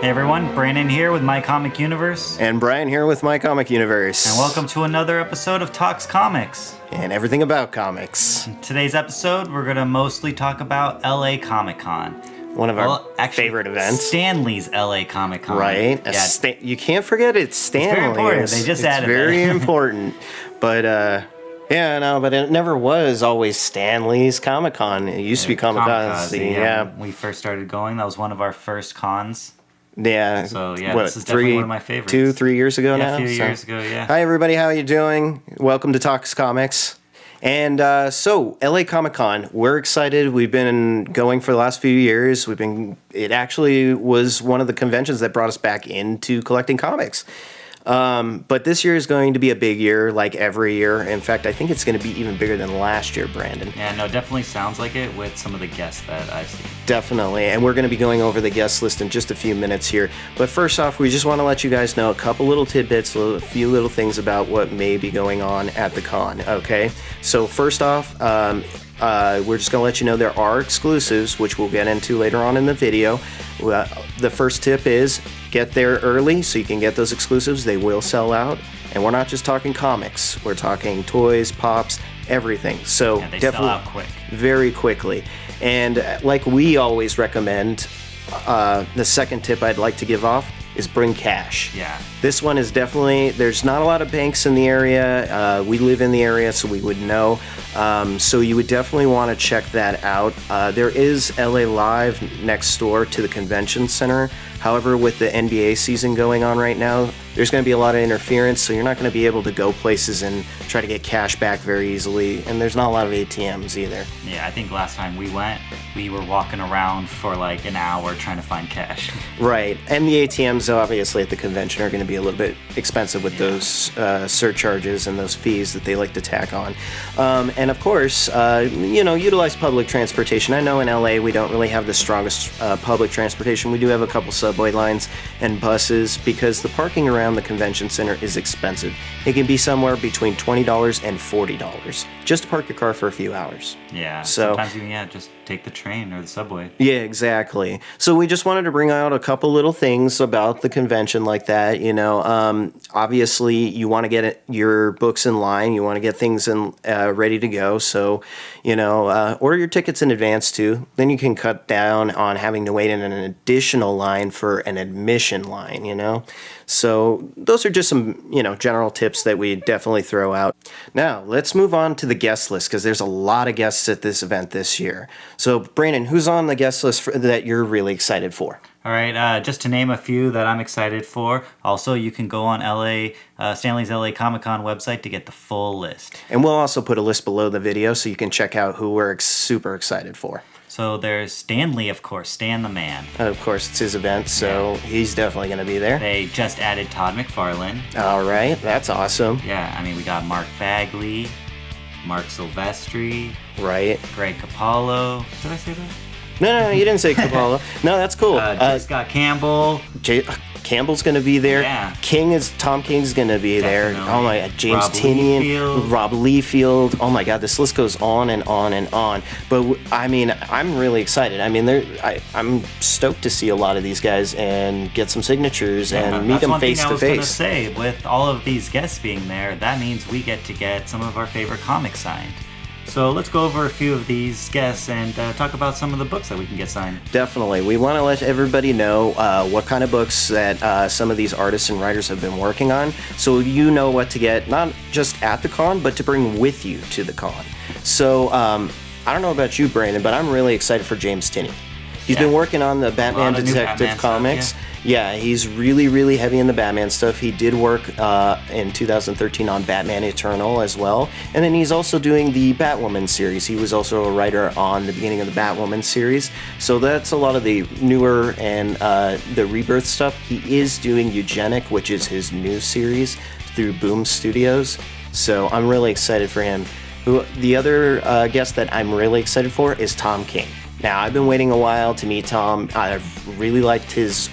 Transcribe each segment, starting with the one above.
Hey everyone, Brandon here with My Comic Universe. And Brian here with My Comic Universe. And welcome to another episode of Talks Comics. And everything about comics. In today's episode, we're going to mostly talk about LA Comic Con. One of our favorite events. Stanley's LA Comic Con. Right. Yeah. You can't forget it's Stanley. It's very important. They just added it. It's very important. But, but it never was always Stanley's Comic Con. It used to be Comikaze. Yeah. When we first started going, that was one of our first cons. Yeah. So, this is definitely one of my favorites. 2-3 years ago now? A few years ago, yeah. Hi, everybody. How are you doing? Welcome to Talks Comics. And so, LA Comic Con, we're excited. We've been going for the last few years. It actually was one of the conventions that brought us back into collecting comics. But this year is going to be a big year, like every year. In fact, I think it's going to be even bigger than last year, Brandon. Yeah, no, definitely sounds like it with some of the guests that I've seen. Definitely, and we're going to be going over the guest list in just a few minutes here. But first off, we just want to let you guys know a couple little tidbits, a few little things about what may be going on at the con, okay? So first off, we're just going to let you know there are exclusives, which we'll get into later on in the video. The first tip is get there early so you can get those exclusives. They will sell out. And we're not just talking comics. We're talking toys, pops, everything. So they definitely sell out quick. Very quickly. And like we always recommend, the second tip I'd like to give off is bring cash. Yeah. This one is definitely, there's not a lot of banks in the area. We live in the area, so we would know. So you would definitely want to check that out. There is LA Live next door to the convention center. However, with the NBA season going on right now, there's going to be a lot of interference, so you're not going to be able to go places and try to get cash back very easily. And there's not a lot of ATMs either. Yeah, I think last time we went, we were walking around for like an hour trying to find cash. Right. And the ATMs, obviously, at the convention are going to be a little bit expensive with those surcharges and those fees that they like to tack on. And of course, utilize public transportation. I know in LA we don't really have the strongest public transportation. We do have a couple subway lines and buses because the parking around the convention center is expensive. It can be somewhere between $20 and $40 just to park your car for a few hours. Yeah, so sometimes even, just take the train or the subway. Yeah, exactly. So we just wanted to bring out a couple little things about the convention like that. Obviously you want to get your books in line. You want to get things ready to go. So, order your tickets in advance too. Then you can cut down on having to wait in an additional line for an admission line, So those are just some, general tips that we definitely throw out. Now, let's move on to the guest list because there's a lot of guests at this event this year. So, Brandon, who's on the guest list that you're really excited for? All right, just to name a few that I'm excited for. Also, you can go on Stanley's LA Comic Con website to get the full list. And we'll also put a list below the video so you can check out who we're super excited for. So there's Stanley, of course, Stan the Man. Of course, it's his event, so he's definitely going to be there. They just added Todd McFarlane. All right, that's awesome. Yeah, we got Mark Bagley, Mark Silvestri. Right. Greg Capallo. Did I say that? No, you didn't say Capallo. No, that's cool. J. Scott Campbell. Campbell's going to be there. Yeah. Tom King's going to be there. Oh my God, James Rob Tynion, Liefeld. Rob Liefeld. Oh my God, this list goes on and on and on. But I'm really excited. I'm stoked to see a lot of these guys and get some signatures and meet them face to face. That's one thing I was going to say. With all of these guests being there, that means we get to get some of our favorite comics signed. So let's go over a few of these guests and talk about some of the books that we can get signed. Definitely. We want to let everybody know what kind of books that some of these artists and writers have been working on, so you know what to get, not just at the con, but to bring with you to the con. So I don't know about you, Brandon, but I'm really excited for James Tynion. He's been working on the Batman Detective Comics. Yeah, he's really, really heavy in the Batman stuff. He did work in 2013 on Batman Eternal as well. And then he's also doing the Batwoman series. He was also a writer on the beginning of the Batwoman series. So that's a lot of the newer and the Rebirth stuff. He is doing Eugenic, which is his new series through Boom Studios. So I'm really excited for him. The other guest that I'm really excited for is Tom King. Now, I've been waiting a while to meet Tom. I've really liked his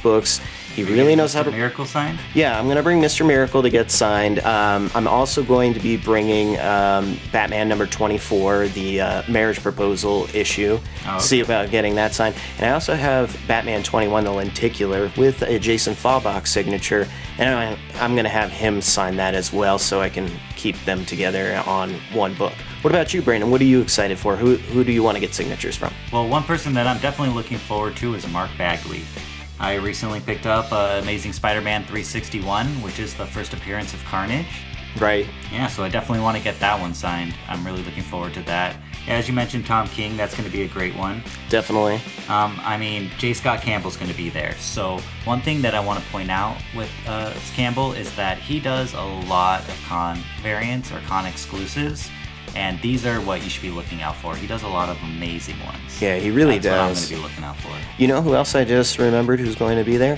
books. He really knows how to... Miracle signed? Yeah, I'm going to bring Mr. Miracle to get signed. I'm also going to be bringing Batman number 24, the marriage proposal issue. Oh, okay. See about getting that signed. And I also have Batman 21, the lenticular, with a Jason Faubock signature. And I'm going to have him sign that as well, so I can keep them together on one book. What about you, Brandon? What are you excited for? Who do you want to get signatures from? Well, one person that I'm definitely looking forward to is Mark Bagley. I recently picked up Amazing Spider-Man 361, which is the first appearance of Carnage. Right. Yeah, so I definitely want to get that one signed. I'm really looking forward to that. Yeah, as you mentioned, Tom King, that's going to be a great one. Definitely. I mean, J. Scott Campbell's going to be there. So one thing that I want to point out with Campbell is that he does a lot of con variants or con exclusives. And these are what you should be looking out for. He does a lot of amazing ones. Yeah, he really That's what I'm does. going to be looking out for. You know who else I just remembered who's going to be there?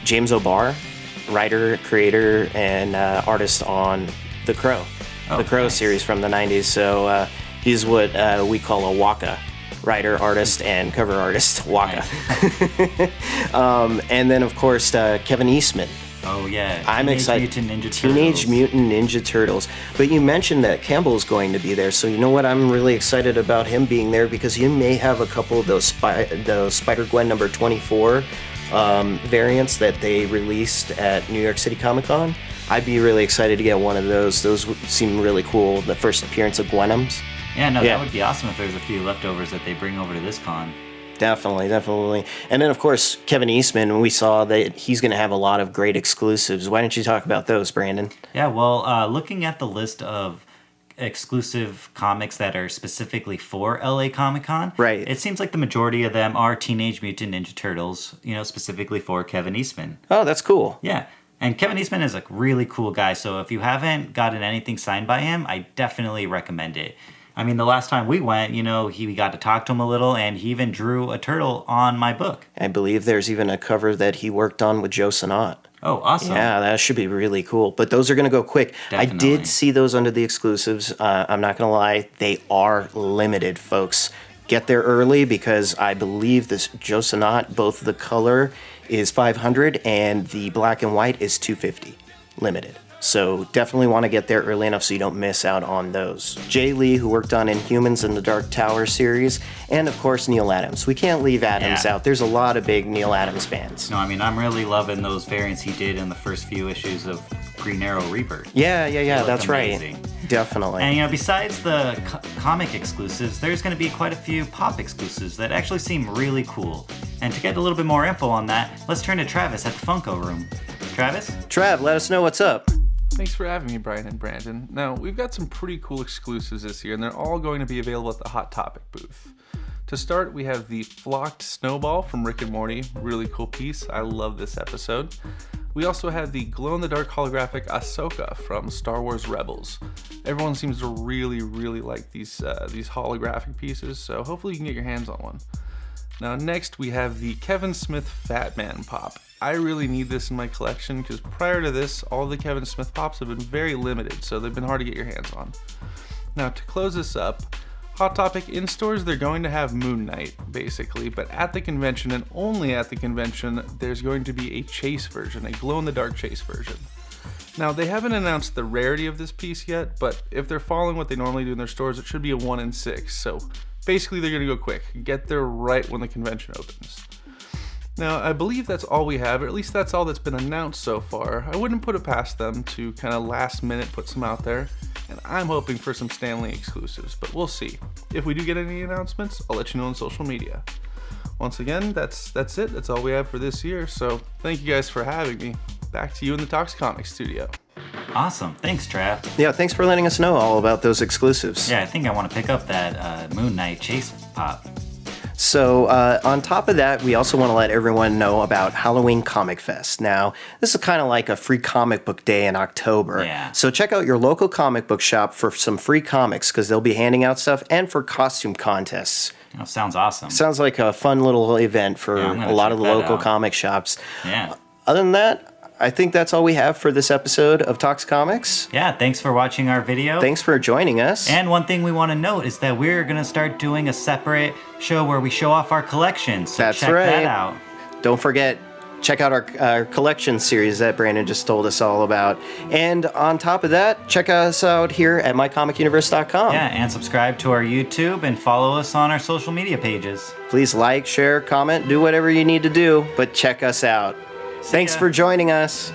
James O'Barr, writer, creator, and artist on The Crow. Oh, the Crow nice. series from the 90s. So he's what we call a Waka. Writer, artist, and cover artist. Waka. Nice. And then, of course, Kevin Eastman. Oh, yeah. I'm excited. Teenage Mutant Ninja Turtles. But you mentioned that Campbell's going to be there, so you know what? I'm really excited about him being there because he may have a couple of those Spider-Gwen number 24 variants that they released at New York City Comic Con. I'd be really excited to get one of those. Those seem really cool. The first appearance of Gwenums. Yeah, no, that would be awesome if there's a few leftovers that they bring over to this con. Definitely. And then, of course, Kevin Eastman, we saw that he's going to have a lot of great exclusives. Why don't you talk about those, Brandon? Yeah, well, looking at the list of exclusive comics that are specifically for LA Comic-Con, right, it seems like the majority of them are Teenage Mutant Ninja Turtles, specifically for Kevin Eastman. Oh, that's cool. Yeah. And Kevin Eastman is a really cool guy, so if you haven't gotten anything signed by him, I definitely recommend it. I mean, the last time we went, we got to talk to him a little, and he even drew a turtle on my book. I believe there's even a cover that he worked on with Joe Sinnott. Oh, awesome. Yeah, that should be really cool. But those are going to go quick. Definitely. I did see those under the exclusives. I'm not going to lie. They are limited, folks. Get there early because I believe this Joe Sinnott, both the color is 500 and the black and white is 250. Limited. So definitely want to get there early enough so you don't miss out on those. Jay Lee, who worked on Inhumans and the Dark Tower series, and of course Neil Adams. We can't leave Adams out. There's a lot of big Neil Adams fans. No, I mean, I'm really loving those variants he did in the first few issues of Green Arrow Rebirth. Yeah, that's amazing. right. Definitely. And besides the comic exclusives, there's going to be quite a few pop exclusives that actually seem really cool. And to get a little bit more info on that, let's turn to Travis at the Funko Room. Travis? Trav, let us know what's up. Thanks for having me, Brian and Brandon. Now, we've got some pretty cool exclusives this year, and they're all going to be available at the Hot Topic booth. To start, we have the Flocked Snowball from Rick and Morty. Really cool piece. I love this episode. We also have the glow-in-the-dark holographic Ahsoka from Star Wars Rebels. Everyone seems to really like these holographic pieces, so hopefully you can get your hands on one. Now, next we have the Kevin Smith Fat Man Pop. I really need this in my collection because prior to this, all the Kevin Smith Pops have been very limited, so they've been hard to get your hands on. Now, to close this up, Hot Topic in stores, they're going to have Moon Knight, basically, but at the convention and only at the convention, there's going to be a chase version, a glow-in-the-dark chase version. Now, they haven't announced the rarity of this piece yet, but if they're following what they normally do in their stores, it should be a 1 in 6, so basically they're going to go quick. Get there right when the convention opens. Now, I believe that's all we have, or at least that's all that's been announced so far. I wouldn't put it past them to kind of last minute put some out there, and I'm hoping for some Stan Lee exclusives, but we'll see. If we do get any announcements, I'll let you know on social media. Once again, that's it. That's all we have for this year, so thank you guys for having me. Back to you in the Tox Comics studio. Awesome. Thanks, Trav. Yeah, thanks for letting us know all about those exclusives. Yeah, I think I want to pick up that Moon Knight Chase Pop. So on top of that, we also want to let everyone know about Halloween Comic Fest. Now, this is kind of like a free comic book day in October. Yeah. So check out your local comic book shop for some free comics because they'll be handing out stuff and for costume contests. Sounds awesome. Sounds like a fun little event for a lot of the local comic shops. Yeah. Other than that, I think that's all we have for this episode of Tox Comics. Yeah, thanks for watching our video. Thanks for joining us. And one thing we want to note is that we're going to start doing a separate show where we show off our collections. So That's check right. that out. Don't forget, check out our collection series that Brandon just told us all about. And on top of that, check us out here at mycomicuniverse.com. Yeah, and subscribe to our YouTube and follow us on our social media pages. Please like, share, comment, do whatever you need to do, but check us out. Thanks ya. for joining us.